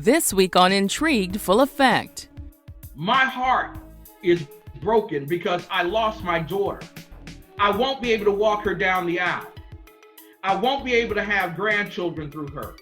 This week on Intrigued Full Effect. My heart is broken because I lost my daughter. I won't be able to walk her down the aisle. I won't be able to have grandchildren through her.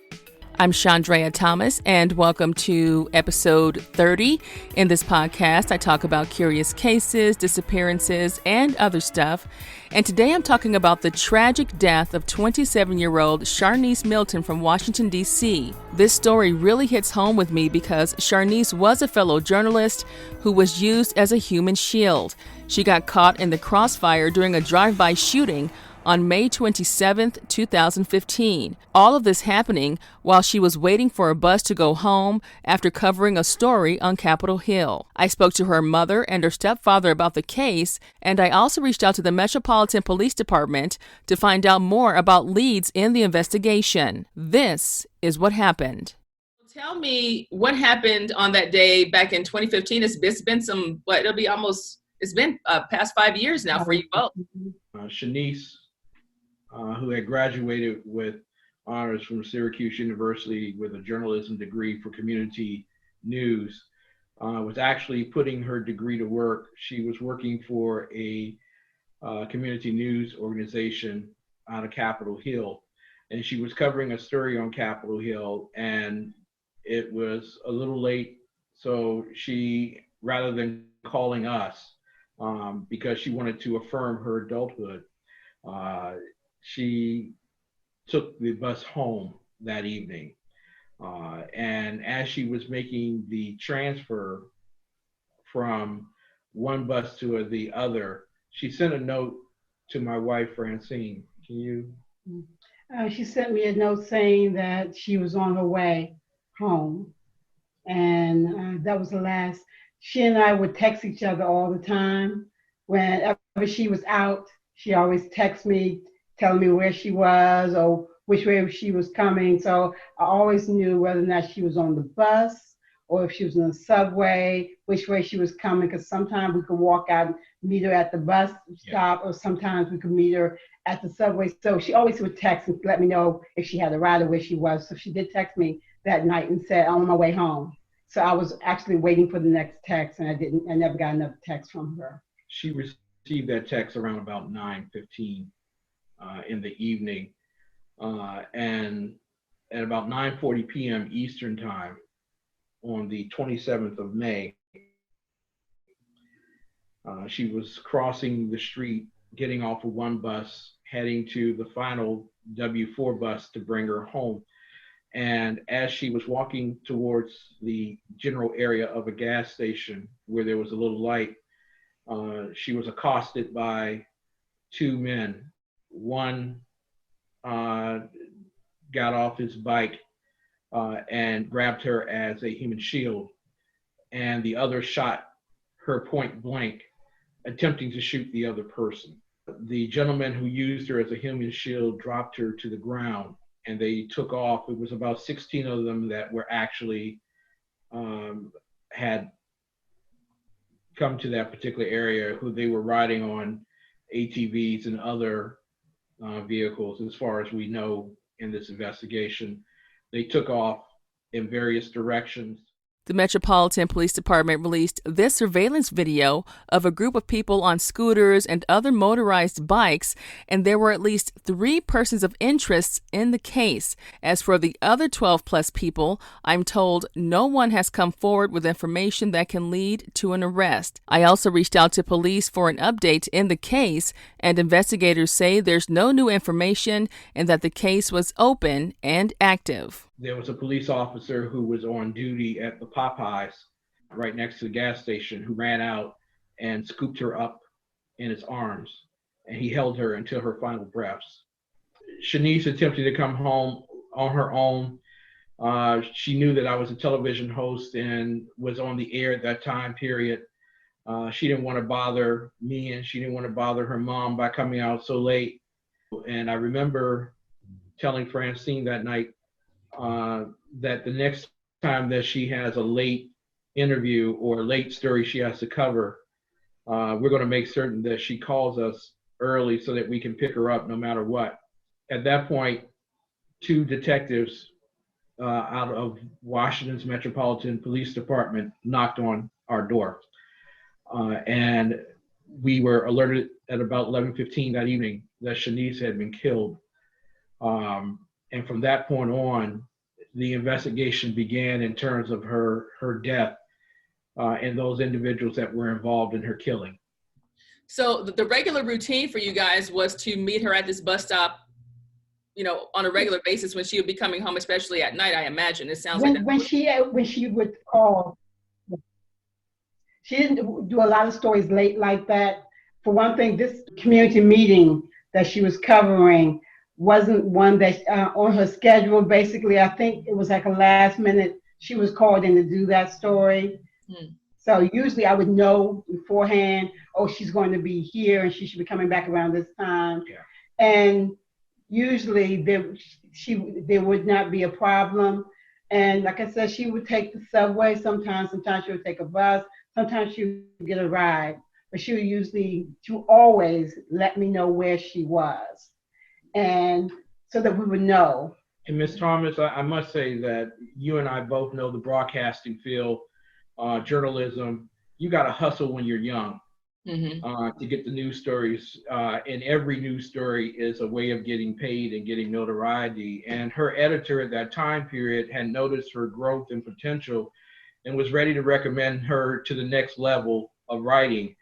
I'm Chandrea Thomas, and welcome to episode 30. In this podcast, I talk about curious cases, disappearances, and other stuff. And today I'm talking about the tragic death of 27-year-old Charnice Milton from Washington, D.C. This story really hits home with me because Charnice was a fellow journalist who was used as a human shield. She got caught in the crossfire during a drive-by shooting on May 27, 2015. All of this happening while she was waiting for a bus to go home after covering a story on Capitol Hill. I spoke to her mother and her stepfather about the case, and I also reached out to the Metropolitan Police Department to find out more about leads in the investigation. This is what happened. Tell me what happened on that day back in 2015. It's been it's been past 5 years now for you both. Charnice, who had graduated with honors from Syracuse University with a journalism degree for community news, was actually putting her degree to work. She was working for a community news organization out of Capitol Hill, and she was covering a story on Capitol Hill, and it was a little late, so she, rather than calling us, because she wanted to affirm her adulthood, she took the bus home that evening. And as she was making the transfer from one bus to the other, she sent a note to my wife, Francine. Can you? She sent me a note saying that she was on her way home. And that was the last. She and I would text each other all the time. Whenever she was out, she always texted me, telling me where she was or which way she was coming. So I always knew whether or not she was on the bus or if she was on the subway, which way she was coming, because sometimes we could walk out and meet her at the bus stop, or sometimes we could meet her at the subway. So she always would text and let me know if she had a ride or where she was. So she did text me that night and said, I'm on my way home. So I was actually waiting for the next text, and I never got another text from her. She received that text around about 9:15 in the evening, and at about 9:40 p.m. Eastern time on the 27th of May, she was crossing the street, getting off of one bus, heading to the final W4 bus to bring her home. And as she was walking towards the general area of a gas station where there was a little light, she was accosted by two men. One got off his bike and grabbed her as a human shield, and the other shot her point blank, attempting to shoot the other person. The gentleman who used her as a human shield dropped her to the ground, and they took off. It was about 16 of them that were actually had come to that particular area, who they were riding on ATVs and other vehicles, as far as we know in this investigation. They took off in various directions. The Metropolitan Police Department released this surveillance video of a group of people on scooters and other motorized bikes, and there were at least 3 persons of interest in the case. As for the other 12 plus people, I'm told no one has come forward with information that can lead to an arrest. I also reached out to police for an update in the case, and investigators say there's no new information and that the case was open and active. There was a police officer who was on duty at the Popeyes right next to the gas station who ran out and scooped her up in his arms, and he held her until her final breaths. Charnice attempted to come home on her own. She knew that I was a television host and was on the air at that time period. She didn't want to bother me, and she didn't want to bother her mom by coming out so late. And I remember telling Francine that night that the next time that she has a late interview or a late story she has to cover, we're going to make certain that she calls us early so that we can pick her up no matter what. At that point, 2 detectives out of Washington's Metropolitan Police Department knocked on our door. And we were alerted at about 11:15 that evening that Charnice had been killed. And from that point on, the investigation began in terms of her death and those individuals that were involved in her killing. So the regular routine for you guys was to meet her at this bus stop, on a regular basis when she would be coming home, especially at night, I imagine. It sounds like when she would call. She didn't do a lot of stories late like that. For one thing, this community meeting that she was covering wasn't one that on her schedule. Basically, I think it was like a last minute. She was called in to do that story. So usually I would know beforehand, oh, she's going to be here and she should be coming back around this time. Yeah. And usually there would not be a problem. And like I said, she would take the subway sometimes she would take a bus, sometimes she would get a ride. But she would always let me know where she was. And so that we would know. And Ms. Thomas, I must say that you and I both know the broadcasting field, journalism. You got to hustle when you're young to get the news stories. And every news story is a way of getting paid and getting notoriety. And her editor at that time period had noticed her growth and potential and was ready to recommend her to the next level of writing,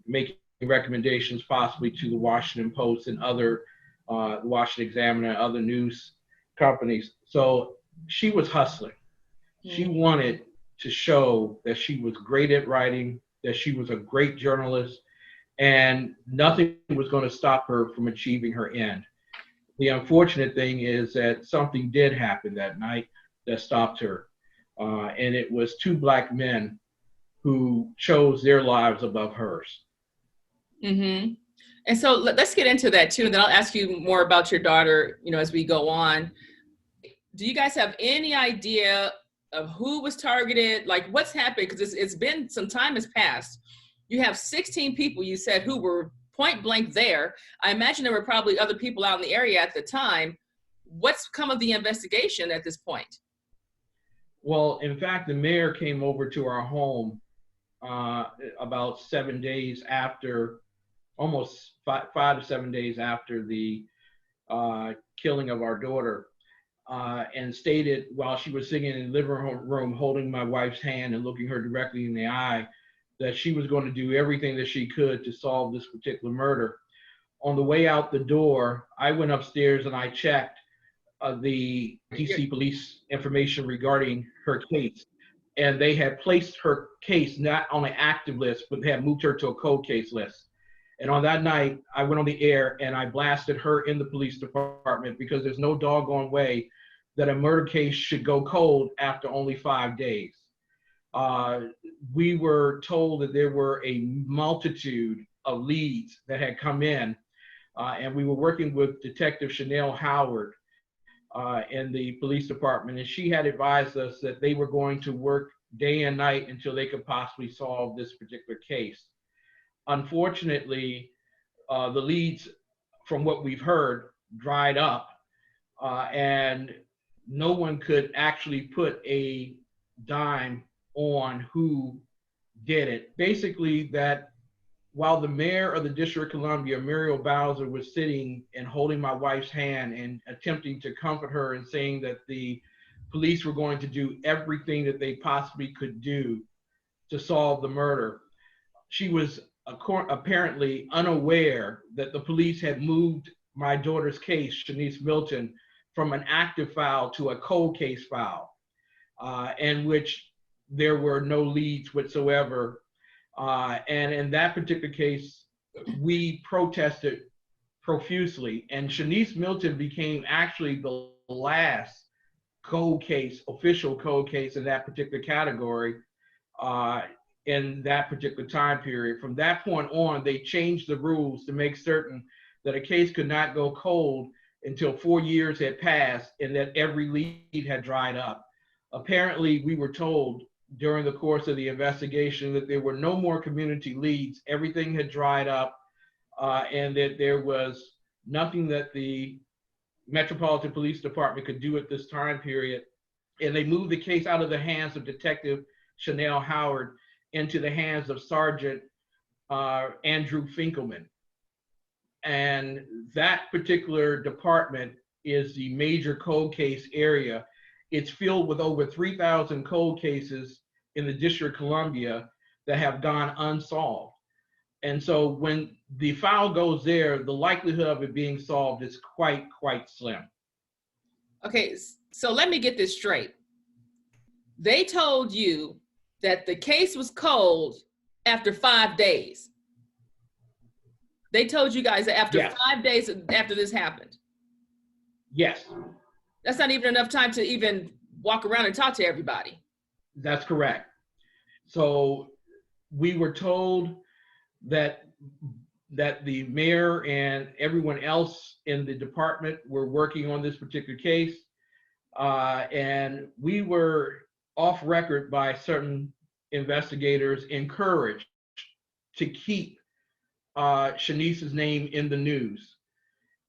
making recommendations possibly to the Washington Post and other Washington Examiner and other news companies. So she was hustling. She wanted to show that she was great at writing, that she was a great journalist, and nothing was going to stop her from achieving her end. The unfortunate thing is that something did happen that night that stopped her. And it was two Black men who chose their lives above hers. And so let's get into that too, and then I'll ask you more about your daughter, as we go on. Do you guys have any idea of who was targeted? Like what's happened? Because it's been some time has passed. You have 16 people, you said, who were point blank there. I imagine there were probably other people out in the area at the time. What's come of the investigation at this point? Well, in fact, the mayor came over to our home about 7 days after, almost 5 to 7 days after the killing of our daughter, and stated while she was sitting in the living room holding my wife's hand and looking her directly in the eye, that she was going to do everything that she could to solve this particular murder. On the way out the door, I went upstairs and I checked the DC police information regarding her case. And they had placed her case not on an active list, but they had moved her to a cold case list. And on that night, I went on the air and I blasted her in the police department because there's no doggone way that a murder case should go cold after only 5 days. We were told that there were a multitude of leads that had come in, and we were working with Detective Chanel Howard in the police department, and she had advised us that they were going to work day and night until they could possibly solve this particular case. Unfortunately, the leads, from what we've heard, dried up, and no one could actually put a dime on who did it. Basically, that while the mayor of the District of Columbia, Muriel Bowser, was sitting and holding my wife's hand and attempting to comfort her and saying that the police were going to do everything that they possibly could do to solve the murder, she was apparently unaware that the police had moved my daughter's case, Charnice Milton, from an active file to a cold case file, in which there were no leads whatsoever. And in that particular case, we protested profusely, and Charnice Milton became actually the last cold case, official cold case in that particular category in that particular time period. From that point on, they changed the rules to make certain that a case could not go cold until 4 years had passed and that every lead had dried up. Apparently, we were told during the course of the investigation that there were no more community leads. Everything had dried up, and that there was nothing that the Metropolitan Police Department could do at this time period. And they moved the case out of the hands of Detective Chanel Howard into the hands of Sergeant Andrew Finkelman. And that particular department is the major cold case area. It's filled with over 3,000 cold cases in the District of Columbia that have gone unsolved. And so when the file goes there, the likelihood of it being solved is quite slim. Okay, so let me get this straight. They told you that the case was cold after 5 days. They told you guys that after Yes. 5 days after this happened. Yes, That's not even enough time to even walk around and talk to everybody. that's correct. So we were told that the mayor and everyone else in the department were working on this particular case. And we were off record by certain investigators encouraged to keep Charnice's name in the news.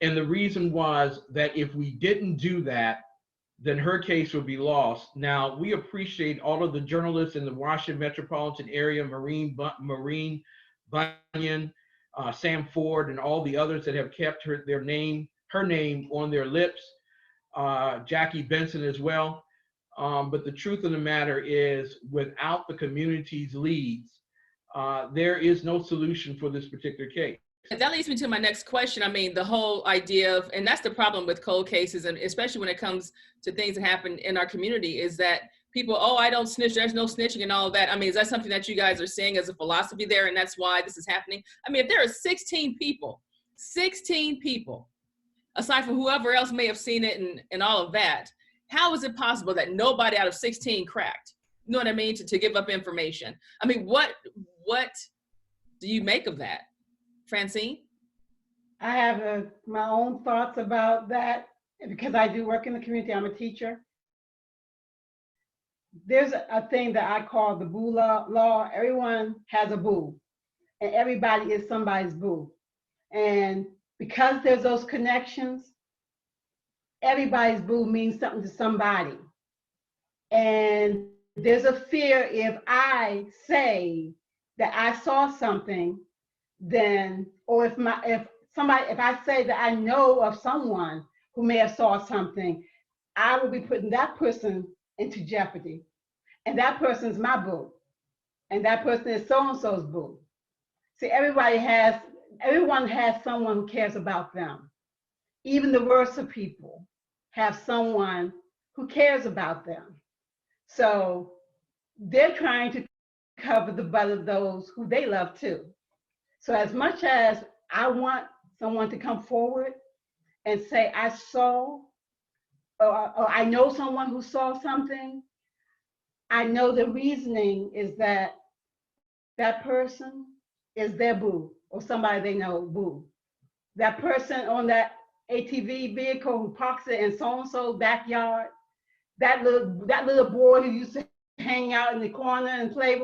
And the reason was that if we didn't do that, then her case would be lost. Now, we appreciate all of the journalists in the Washington metropolitan area, Maureen Bunyan, Sam Ford, and all the others that have kept her name on their lips, Jackie Benson as well. But the truth of the matter is, without the community's leads, there is no solution for this particular case. That leads me to my next question. I mean, the whole idea of, and that's the problem with cold cases, and especially when it comes to things that happen in our community, is that people, oh, I don't snitch, there's no snitching and all of that. I mean, is that something that you guys are seeing as a philosophy there, and that's why this is happening? I mean, if there are 16 people, aside from whoever else may have seen it and all of that, how is it possible that nobody out of 16 cracked? You know what I mean? To give up information. I mean, what do you make of that? Francine? I have my own thoughts about that because I do work in the community. I'm a teacher. There's a thing that I call the boo law. Everyone has a boo, and everybody is somebody's boo. And because there's those connections, everybody's boo means something to somebody. And there's a fear if I say that I saw something, then, or if I say that I know of someone who may have saw something, I will be putting that person into jeopardy. And that person is my boo. And that person is so-and-so's boo. See, everyone has someone who cares about them. Even the worst of people have someone who cares about them. So they're trying to cover the butt of those who they love too. So as much as I want someone to come forward and say, I saw, or I know someone who saw something, I know the reasoning is that that person is their boo, or somebody they know boo. That person on that ATV vehicle who parks it in so-and-so's backyard, that little boy who used to hang out in the corner and play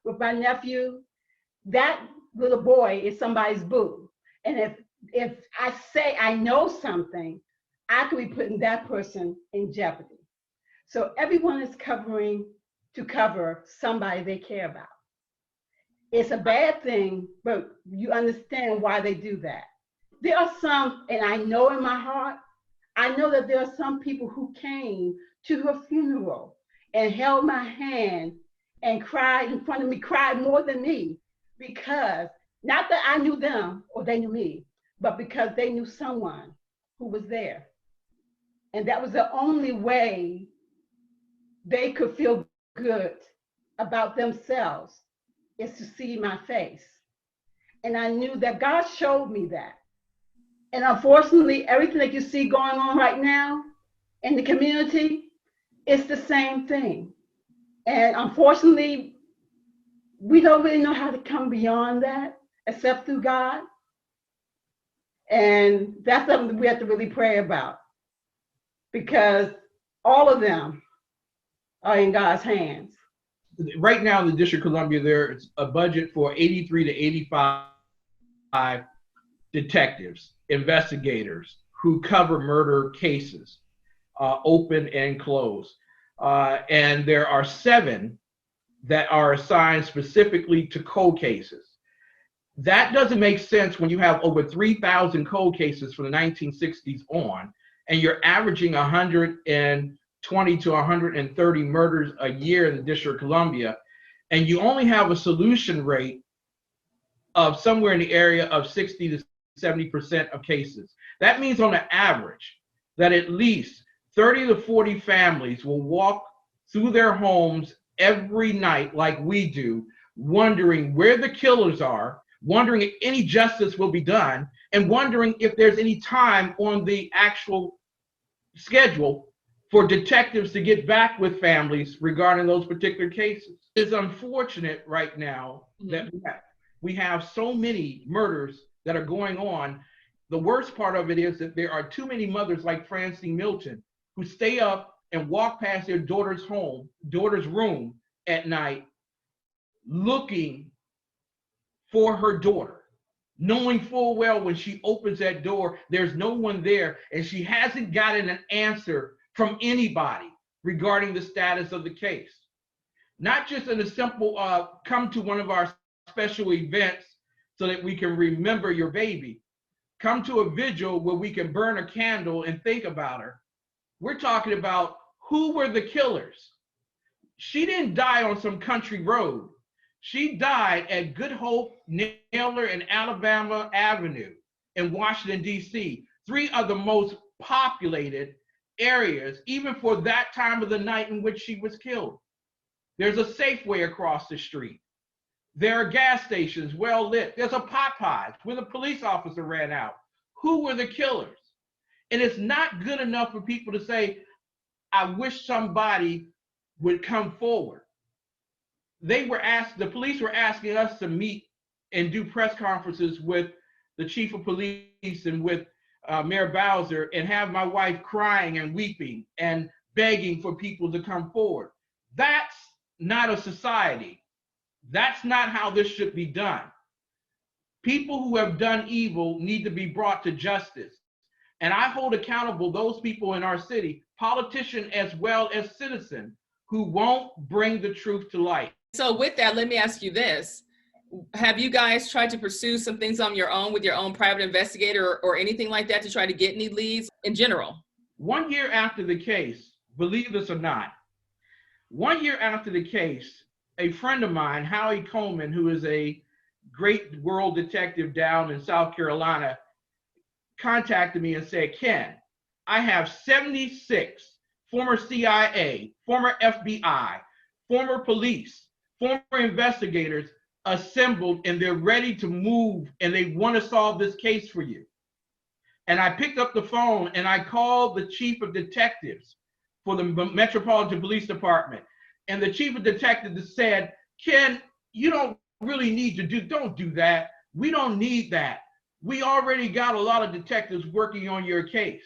with my nephew, that little boy is somebody's boo. And if I say I know something, I could be putting that person in jeopardy. So everyone is covering to cover somebody they care about. It's a bad thing, but you understand why they do that. There are some, and I know in my heart, I know that there are some people who came to her funeral and held my hand and cried in front of me, cried more than me, because not that I knew them or they knew me, but because they knew someone who was there. And that was the only way they could feel good about themselves, is to see my face. And I knew that God showed me that. And unfortunately, everything that you see going on right now in the community, it's the same thing. And unfortunately, we don't really know how to come beyond that except through God. And that's something that we have to really pray about, because all of them are in God's hands. Right now in the District of Columbia, there's a budget for 83 to 85 detectives, investigators who cover murder cases, open and closed. And there are 7 that are assigned specifically to cold cases. That doesn't make sense when you have over 3,000 cold cases from the 1960s on, and you're averaging 120 to 130 murders a year in the District of Columbia, and you only have a solution rate of somewhere in the area of 60 to 70% of cases. That means on the average that at least 30 to 40 families will walk through their homes every night like we do, wondering where the killers are, wondering if any justice will be done, and wondering if there's any time on the actual schedule for detectives to get back with families regarding those particular cases. It's unfortunate right now that we have so many murders that are going on. The worst part of it is that there are too many mothers like Francine Milton who stay up and walk past their daughter's room at night looking for her daughter, knowing full well when she opens that door, there's no one there, and she hasn't gotten an answer from anybody regarding the status of the case. Not just in a simple, come to one of our special events so that we can remember your baby. Come to a vigil where we can burn a candle and think about her. We're talking about who were the killers. She didn't die on some country road. She died at Good Hope, Naylor, and Alabama Avenue in Washington, D.C., 3 of the most populated areas, even for that time of the night in which she was killed. There's a Safeway across the street. There are gas stations well lit. There's a Popeyes where the police officer ran out. Who were the killers? And it's not good enough for people to say, I wish somebody would come forward. The police were asking us to meet and do press conferences with the chief of police and with Mayor Bowser, and have my wife crying and weeping and begging for people to come forward. That's not a society. That's not how this should be done. People who have done evil need to be brought to justice. And I hold accountable those people in our city, politicians as well as citizens, who won't bring the truth to light. So with that, let me ask you this. Have you guys tried to pursue some things on your own with your own private investigator or anything like that to try to get any leads in general? 1 year after the case, believe this or not, 1 year after the case, a friend of mine, Howie Coleman, who is a great world detective down in South Carolina, contacted me and said, Ken, I have 76 former CIA, former FBI, former police, former investigators assembled, and they're ready to move, and they want to solve this case for you. And I picked up the phone and I called the chief of detectives for the Metropolitan Police Department. And the chief of detectives said, Ken, you don't really need to don't do that. We don't need that. We already got a lot of detectives working on your case.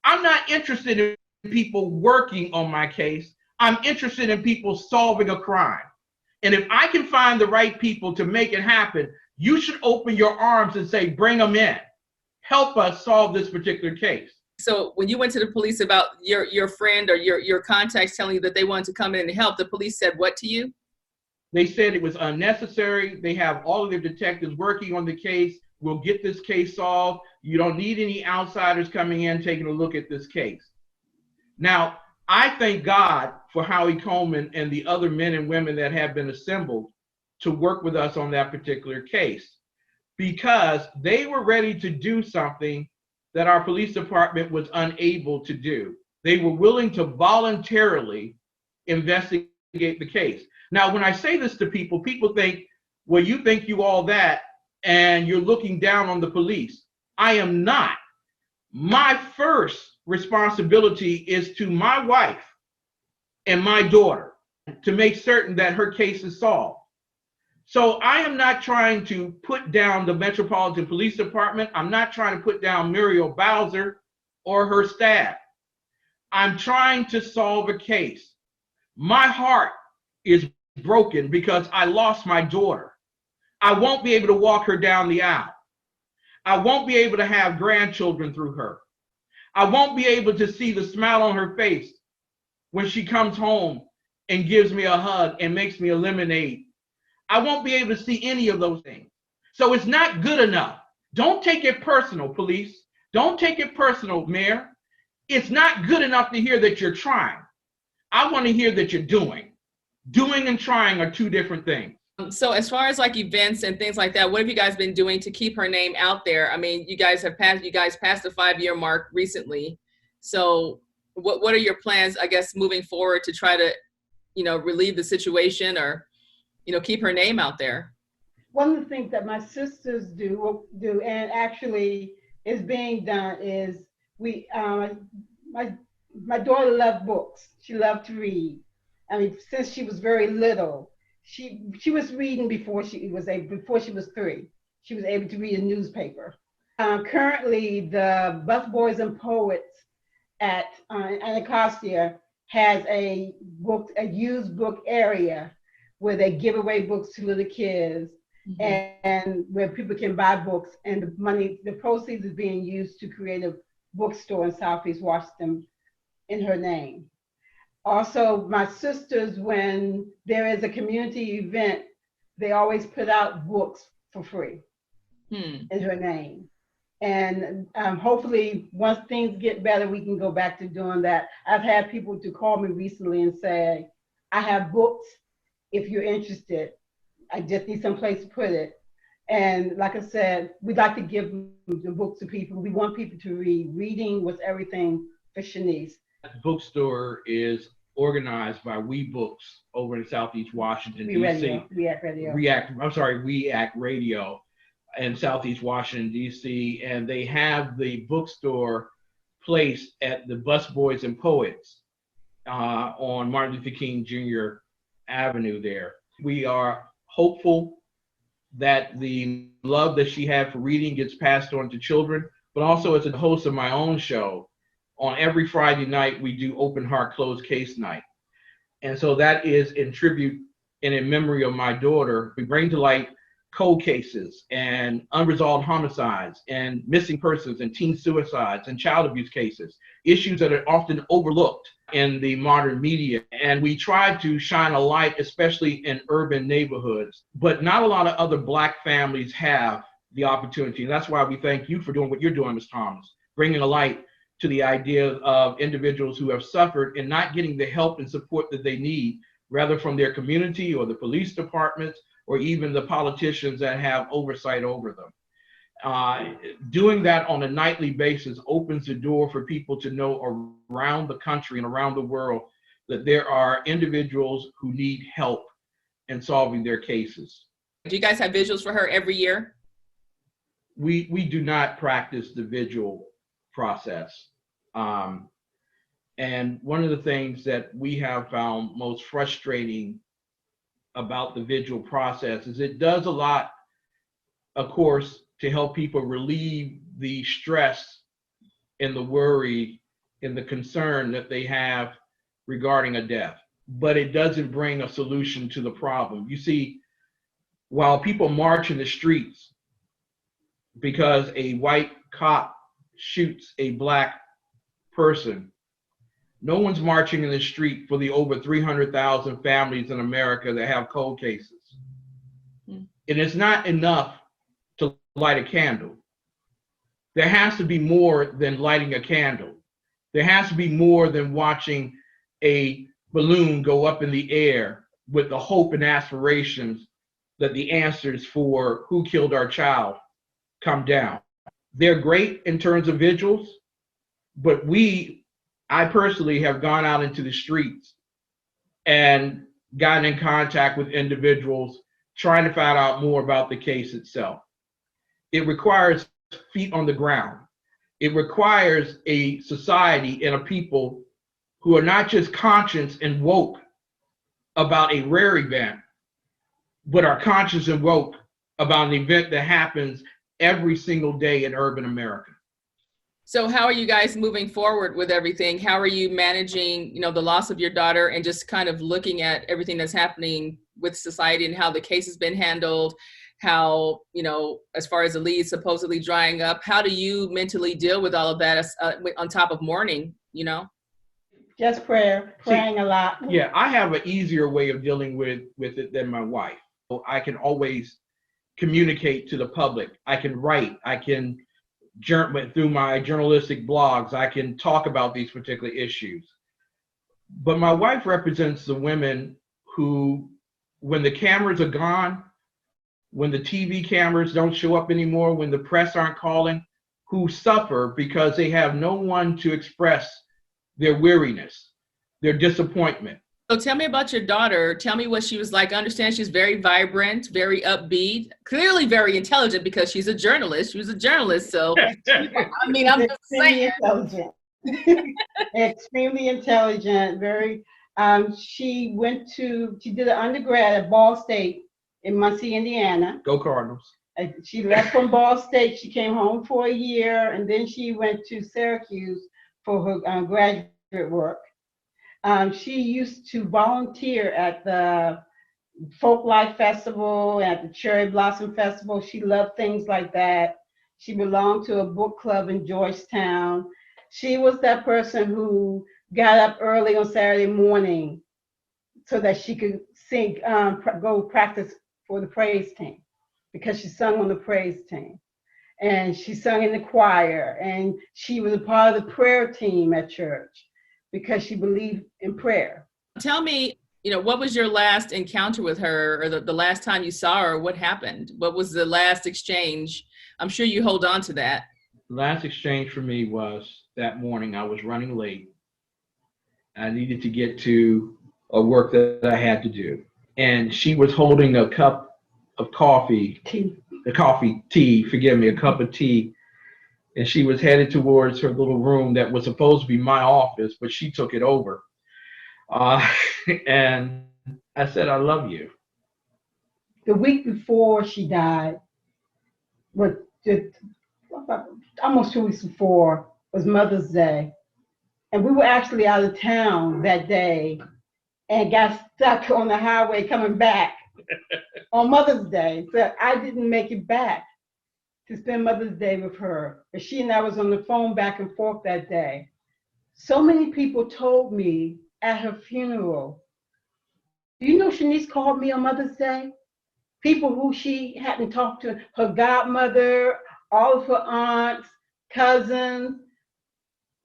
I'm not interested in people working on my case. I'm interested in people solving a crime. And if I can find the right people to make it happen, you should open your arms and say, bring them in. Help us solve this particular case. So when you went to the police about your friend or your contacts telling you that they wanted to come in and help, the police said what to you? They said it was unnecessary. They have all of their detectives working on the case. We'll get this case solved. You don't need any outsiders coming in taking a look at this case. Now, I thank God for Howie Coleman and the other men and women that have been assembled to work with us on that particular case, because they were ready to do something that our police department was unable to do. They were willing to voluntarily investigate the case. Now, when I say this to people, people think, well, you think you all that and you're looking down on the police. I am not. My first responsibility is to my wife and my daughter to make certain that her case is solved. So I am not trying to put down the Metropolitan Police Department. I'm not trying to put down Muriel Bowser or her staff. I'm trying to solve a case. My heart is broken because I lost my daughter. I won't be able to walk her down the aisle. I won't be able to have grandchildren through her. I won't be able to see the smile on her face when she comes home and gives me a hug and makes me a lemonade. I won't be able to see any of those things. So it's not good enough. Don't take it personal, police. Don't take it personal, mayor. It's not good enough to hear that you're trying. I want to hear that you're doing. Doing and trying are two different things. So as far as like events and things like that, what have you guys been doing to keep her name out there? I mean, you guys passed the 5-year mark recently. So what are your plans, I guess, moving forward to try to, relieve the situation or, keep her name out there? One of the things that my sisters do and actually is being done is my daughter loved books. She loved to read. I mean, since she was very little, she was reading before she was 3. She was able to read a newspaper. Currently, the Busboys and Poets at Anacostia has a used book area where they give away books to little kids. Mm-hmm. And where people can buy books, and the proceeds is being used to create a bookstore in Southeast Washington in her name. Also, my sisters, when there is a community event, they always put out books for free in her name. And hopefully, once things get better, we can go back to doing that. I've had people to call me recently and say, I have books if you're interested. I just need some place to put it. And like I said, we'd like to give the books to people. We want people to read. Reading was everything for Charnice. The bookstore is organized by We Books over in Southeast Washington, D.C. WEAC Radio in Southeast Washington, D.C. And they have the bookstore placed at the Busboys and Poets on Martin Luther King Jr. Avenue there. We are hopeful that the love that she had for reading gets passed on to children, but also as a host of my own show, on every Friday night, we do open heart, closed case night. And so that is in tribute and in memory of my daughter. We bring to light cold cases and unresolved homicides and missing persons and teen suicides and child abuse cases, issues that are often overlooked in the modern media. And we try to shine a light, especially in urban neighborhoods, but not a lot of other Black families have the opportunity. And that's why we thank you for doing what you're doing, Ms. Thomas, bringing a light to the idea of individuals who have suffered and not getting the help and support that they need, rather from their community or the police departments or even the politicians that have oversight over them. Doing that on a nightly basis opens the door for people to know around the country and around the world that there are individuals who need help in solving their cases. Do you guys have vigils for her every year? We do not practice the vigil process. And one of the things that we have found most frustrating about the vigil process is it does a lot, of course, to help people relieve the stress and the worry and the concern that they have regarding a death. But it doesn't bring a solution to the problem. You see, while people march in the streets because a white cop shoots a Black person, no one's marching in the street for the over 300,000 families in America that have cold cases. And it's not enough to light a candle. There has to be more than lighting a candle. There has to be more than watching a balloon go up in the air with the hope and aspirations that the answers for who killed our child come down. They're great in terms of vigils, but I personally have gone out into the streets and gotten in contact with individuals trying to find out more about the case itself. It requires feet on the ground. It requires a society and a people who are not just conscious and woke about a rare event, but are conscious and woke about an event that happens every single day in urban America. So how are you guys moving forward with everything? How are you managing, the loss of your daughter and just kind of looking at everything that's happening with society and how the case has been handled? how, as far as the lead supposedly drying up, how do you mentally deal with all of that on top of mourning, Just praying a lot. Yeah, I have an easier way of dealing with it than my wife. So I can always communicate to the public. I can write. I can through my journalistic blogs. I can talk about these particular issues. But my wife represents the women who, when the cameras are gone, when the TV cameras don't show up anymore, when the press aren't calling, who suffer because they have no one to express their weariness, their disappointment. So tell me about your daughter. Tell me what she was like. I understand she's very vibrant, very upbeat, clearly very intelligent because she's a journalist. She was a journalist. So, I'm just saying. Intelligent. Extremely intelligent, very. She did an undergrad at Ball State in Muncie, Indiana. Go Cardinals. She left from Ball State. She came home for a year, and then she went to Syracuse for her graduate work. She used to volunteer at the Folklife Festival, at the Cherry Blossom Festival. She loved things like that. She belonged to a book club in Georgetown. She was that person who got up early on Saturday morning so that she could sing, go practice for the praise team, because she sung on the praise team. And she sung in the choir, and she was a part of the prayer team at church because she believed in prayer. Tell me, what was your last encounter with her, or the last time you saw her? What happened? What was the last exchange? I'm sure you hold on to that. The last exchange for me was that morning. I was running late. I needed to get to a work that I had to do. And she was holding a cup of a cup of tea. And she was headed towards her little room that was supposed to be my office, but she took it over. And I said, I love you. The week before she died, almost 2 weeks before, was Mother's Day. And we were actually out of town that day and got stuck on the highway coming back on Mother's Day. So I didn't make it back to spend Mother's Day with her. But she and I was on the phone back and forth that day. So many people told me at her funeral, do you know Charnice called me on Mother's Day? People who she hadn't talked to, her godmother, all of her aunts, cousins.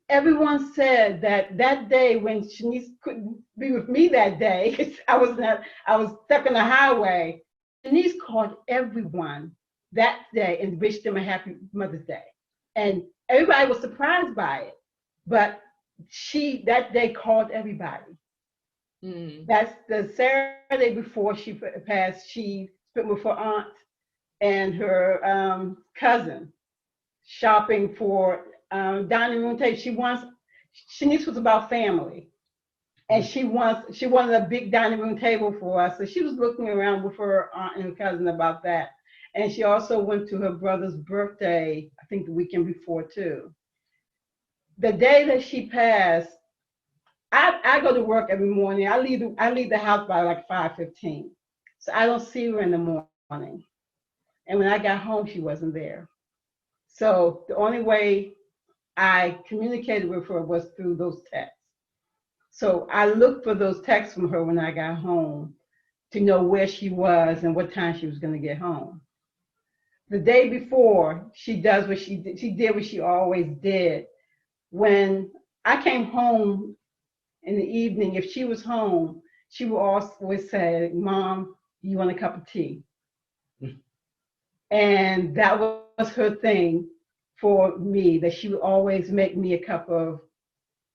Everyone said that day when Charnice couldn't be with me that day, I was stuck on the highway. Charnice called everyone that day and wished them a happy Mother's Day. And everybody was surprised by it. But she, that day, called everybody. Mm. That's the Saturday before she passed. She spent with her aunt and her cousin shopping for dining room table. Charnice was about family. And she wanted a big dining room table for us. So she was looking around with her aunt and cousin about that. And she also went to her brother's birthday, I think the weekend before too. The day that she passed, I go to work every morning. I leave the house by like 5:15. So I don't see her in the morning. And when I got home, she wasn't there. So the only way I communicated with her was through those texts. So I looked for those texts from her when I got home to know where she was and what time she was going to get home. The day before, she did what she always did. When I came home in the evening, if she was home, she would always say, Mom, do you want a cup of tea? And that was her thing for me, that she would always make me a cup of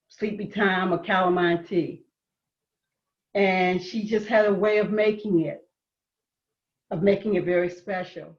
sleepy time or calamine tea. And she just had a way of making it very special.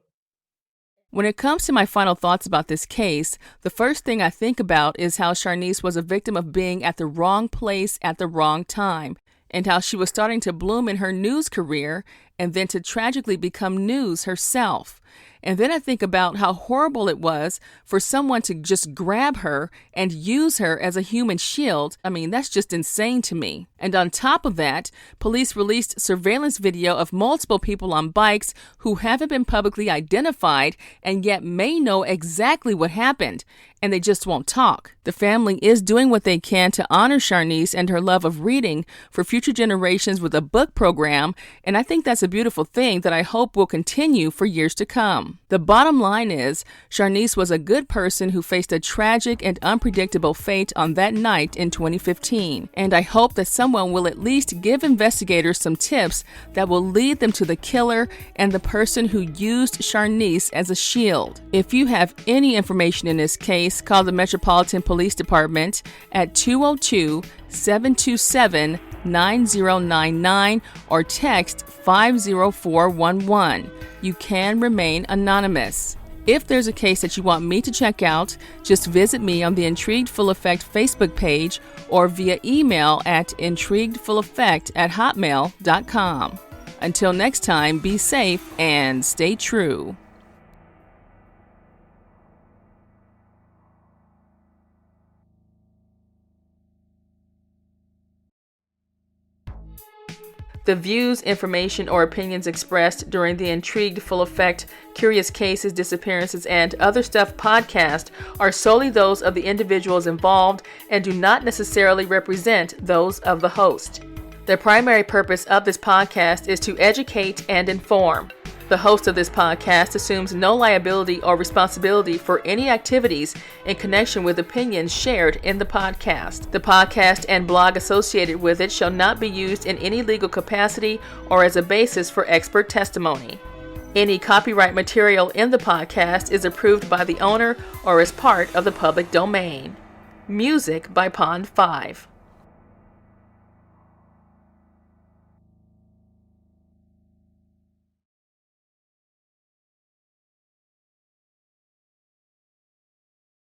When it comes to my final thoughts about this case, the first thing I think about is how Charnice was a victim of being at the wrong place at the wrong time, and how she was starting to bloom in her news career, and then to tragically become news herself. And then I think about how horrible it was for someone to just grab her and use her as a human shield. I mean, that's just insane to me. And on top of that, police released surveillance video of multiple people on bikes who haven't been publicly identified and yet may know exactly what happened, and they just won't talk. The family is doing what they can to honor Charnice and her love of reading for future generations with a book program, and I think that's a beautiful thing that I hope will continue for years to come. The bottom line is, Charnice was a good person who faced a tragic and unpredictable fate on that night in 2015, and I hope that someone will at least give investigators some tips that will lead them to the killer and the person who used Charnice as a shield. If you have any information in this case, call the Metropolitan Police Department at 202-727-9099 or text 50411. You can remain anonymous. If there's a case that you want me to check out, just visit me on the Intrigued Full Effect Facebook page or via email at intriguedfulleffect@hotmail.com. Until next time, be safe and stay true. The views, information, or opinions expressed during the Intrigued Full Effect, Curious Cases, Disappearances, and Other Stuff podcast are solely those of the individuals involved and do not necessarily represent those of the host. The primary purpose of this podcast is to educate and inform. The host of this podcast assumes no liability or responsibility for any activities in connection with opinions shared in the podcast. The podcast and blog associated with it shall not be used in any legal capacity or as a basis for expert testimony. Any copyright material in the podcast is approved by the owner or is part of the public domain. Music by Pond 5.